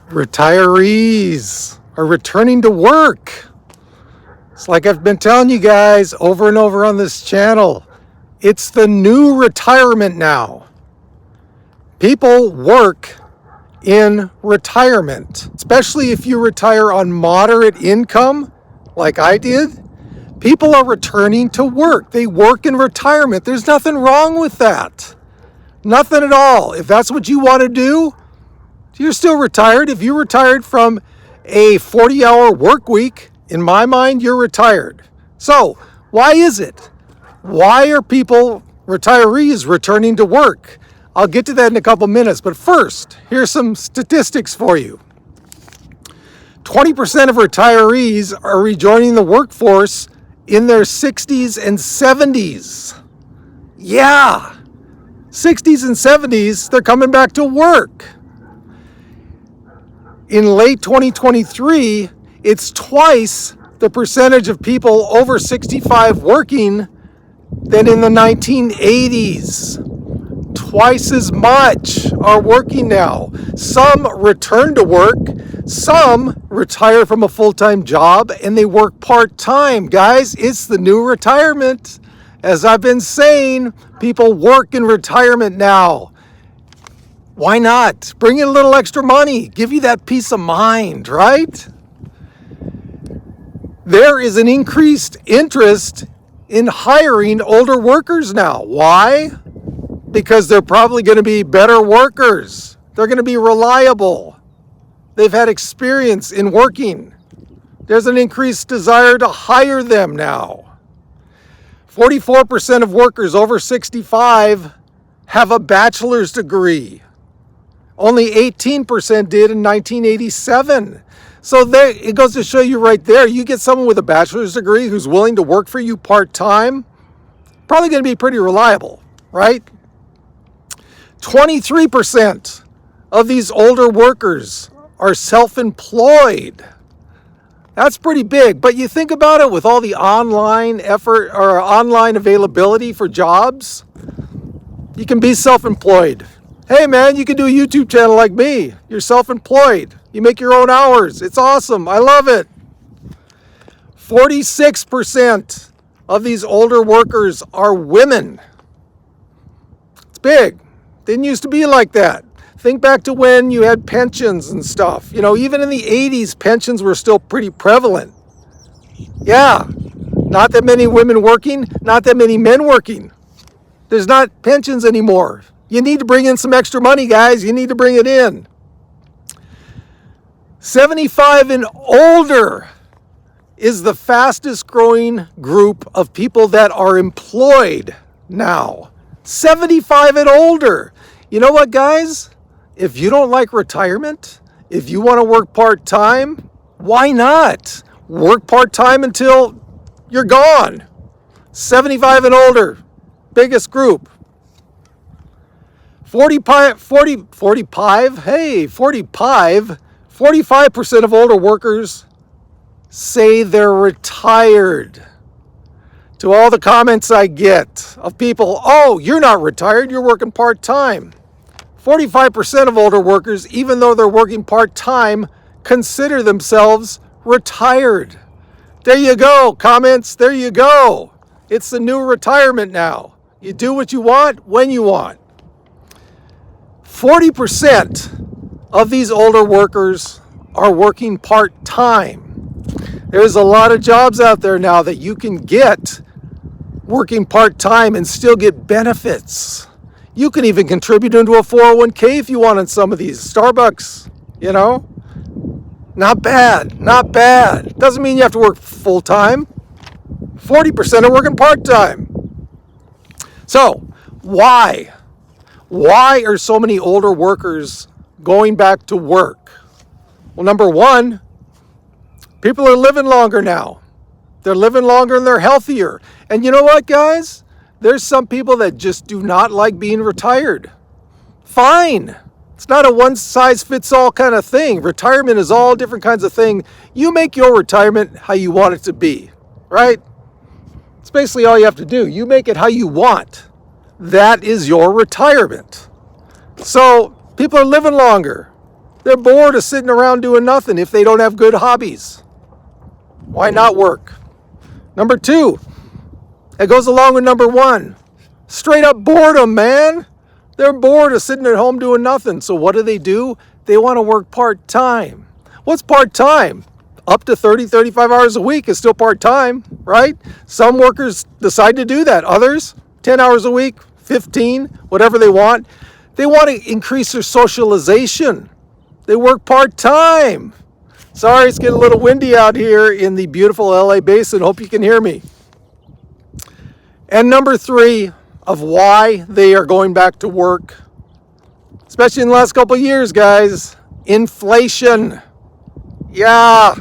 Retirees are returning to work. It's like I've been telling you guys over and over on this channel. It's the new retirement now. People work in retirement, especially if you retire on moderate income, like I did. People are returning to work. They work in retirement. There's nothing wrong with that. Nothing at all. If that's what you want to do, you're still retired. If you retired from a 40-hour work week, in my mind, you're retired. So, why is it? Why are retirees returning to work? I'll get to that in a couple minutes, but first, here's some statistics for you. 20% of retirees are rejoining the workforce in their 60s and 70s. Yeah, 60s and 70s, they're coming back to work. In late 2023, it's twice the percentage of people over 65 working than in the 1980s. Twice as much are working now. Some return to work, some retire from a full-time job, and they work part-time. Guys, it's the new retirement. As I've been saying, people work in retirement now. Why not? Bring in a little extra money. Give you that peace of mind, right? There is an increased interest in hiring older workers now. Why? Because they're probably going to be better workers. They're going to be reliable. They've had experience in working. There's an increased desire to hire them now. 44% of workers over 65 have a bachelor's degree. Only 18% did in 1987. So there, it goes to show you right there, you get someone with a bachelor's degree who's willing to work for you part-time, probably going to be pretty reliable, right? 23% of these older workers are self-employed. That's pretty big, but you think about it with all the online effort or online availability for jobs, you can be self-employed. Hey man, you can do a YouTube channel like me. You're self-employed. You make your own hours. It's awesome. I love it. 46% of these older workers are women. It's big. Didn't used to be like that. Think back to when you had pensions and stuff. You know, even in the 80s, pensions were still pretty prevalent. Yeah, not that many women working, not that many men working. There's not pensions anymore. You need to bring in some extra money, guys. You need to bring it in. 75 and older is the fastest growing group of people that are employed now. 75 and older. You know what, guys? If you don't like retirement, if you want to work part-time, why not? Work part-time until you're gone. 75 and older, biggest group. 45% of older workers say they're retired. To all the comments I get of people, oh, you're not retired, you're working part-time. 45% of older workers, even though they're working part-time, consider themselves retired. There you go, comments, there you go. It's the new retirement now. You do what you want, when you want. 40% of these older workers are working part-time. There's a lot of jobs out there now that you can get working part-time and still get benefits. You can even contribute into a 401k if you want on some of these. Starbucks, you know? Not bad, not bad. Doesn't mean you have to work full-time. 40% are working part-time. So, why? Why are so many older workers going back to work? Well, number one, people are living longer now. They're living longer and they're healthier. And you know what, guys? There's some people that just do not like being retired. Fine. It's not a one-size-fits-all kind of thing. Retirement is all different kinds of thing. You make your retirement how you want it to be, right? It's basically all you have to do. You make it how you want. That is your retirement. So people are living longer. They're bored of sitting around doing nothing if they don't have good hobbies. Why not work? Number two, it goes along with number one. Straight up boredom, man. They're bored of sitting at home doing nothing. So what do? They want to work part-time. What's part-time? Up to 30, 35 hours a week is still part-time, right? Some workers decide to do that. Others, 10 hours a week, 15, whatever they want. They want to increase their socialization. They work part-time. Sorry, it's getting a little windy out here in the beautiful LA basin. Hope you can hear me. And number three of why they are going back to work, especially in the last couple of years, guys, inflation. Yeah,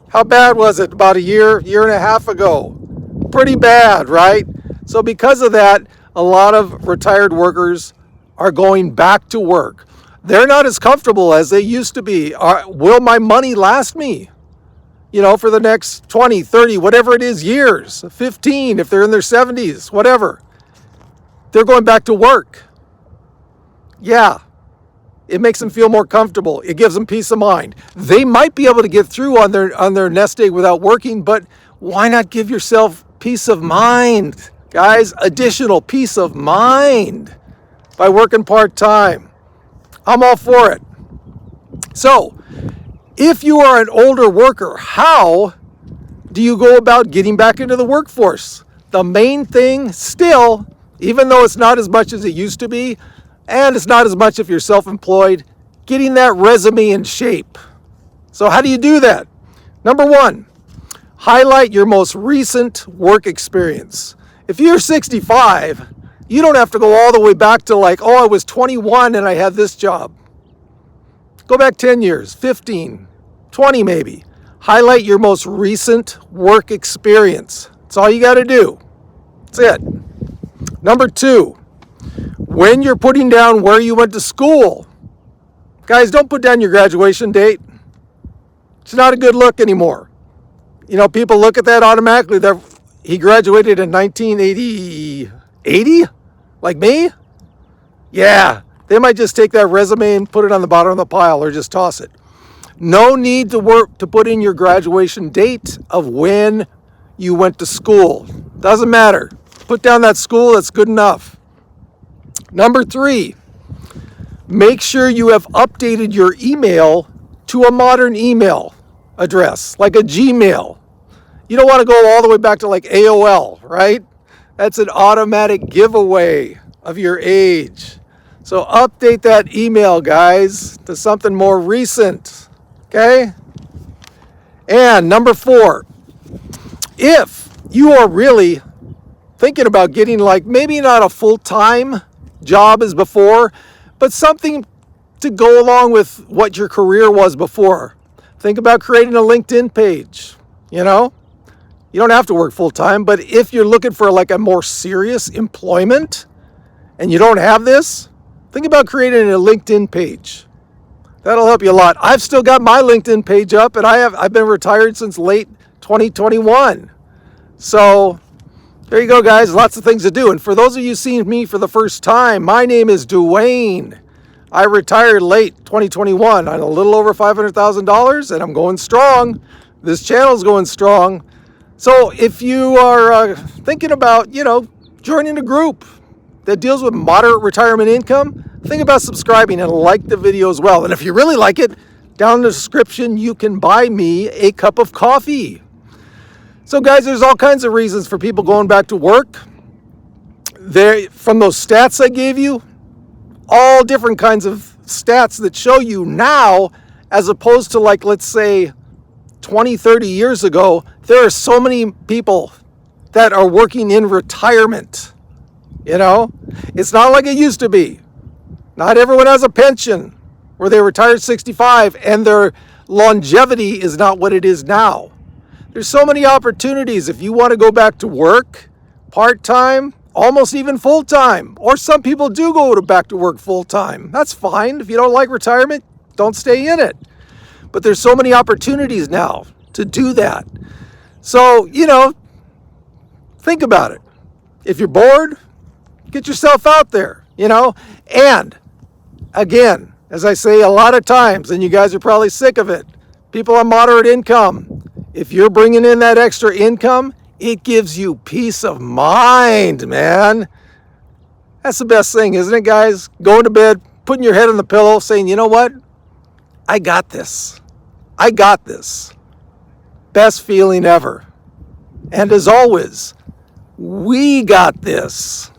how bad was it about a year and a half ago? Pretty bad, right? So because of that, a lot of retired workers are going back to work. They're not as comfortable as they used to be. Will my money last me? For the next 20, 30, whatever it is, years, 15, if they're in their 70s, whatever. They're going back to work. Yeah, it makes them feel more comfortable. It gives them peace of mind. They might be able to get through on their nest egg without working, but why not give yourself peace of mind, guys? Additional peace of mind by working part-time. I'm all for it. So, if you are an older worker, how do you go about getting back into the workforce? The main thing still, even though it's not as much as it used to be, and it's not as much if you're self-employed, getting that resume in shape. So how do you do that? Number one, highlight your most recent work experience. If you're 65, you don't have to go all the way back to I was 21 and I had this job. Go back 10 years, 15, 20 maybe. Highlight your most recent work experience. That's all you got to do. That's it. Number two, when you're putting down where you went to school, guys, don't put down your graduation date. It's not a good look anymore. People look at that automatically. He graduated in 1980, 80? Like me? Yeah, they might just take that resume and put it on the bottom of the pile or just toss it. No need to put in your graduation date of when you went to school. Doesn't matter. Put down that school, that's good enough. Number three, make sure you have updated your email to a modern email address, like a Gmail. You don't want to go all the way back to AOL, right? That's an automatic giveaway of your age. So update that email, guys, to something more recent, okay? And number four, if you are really thinking about getting maybe not a full-time job as before, but something to go along with what your career was before. Think about creating a LinkedIn page, You don't have to work full-time, but if you're looking for a more serious employment and you don't have this, think about creating a LinkedIn page. That'll help you a lot. I've still got my LinkedIn page up, and I've been retired since late 2021. So there you go, guys. Lots of things to do. And for those of you seeing me for the first time, my name is Duane. I retired late 2021 on a little over $500,000, and I'm going strong. This channel's going strong. So if you are thinking about, joining a group that deals with moderate retirement income, think about subscribing and like the video as well. And if you really like it, down in the description, you can buy me a cup of coffee. So guys, there's all kinds of reasons for people going back to work. From those stats I gave you, all different kinds of stats that show you now, as opposed to let's say 20, 30 years ago, there are so many people that are working in retirement. It's not like it used to be. Not everyone has a pension where they retired 65 and their longevity is not what it is now. There's so many opportunities if you want to go back to work, part-time, almost even full-time. Or some people do go back to work full-time. That's fine. If you don't like retirement, don't stay in it. But there's so many opportunities now to do that. So, think about it. If you're bored, get yourself out there, And again, As I say a lot of times, and you guys are probably sick of it, people on moderate income, if you're bringing in that extra income, it gives you peace of mind, man. That's the best thing, isn't it, guys? Going to bed, putting your head on the pillow, saying, you know what? I got this. I got this. Best feeling ever. And as always, we got this.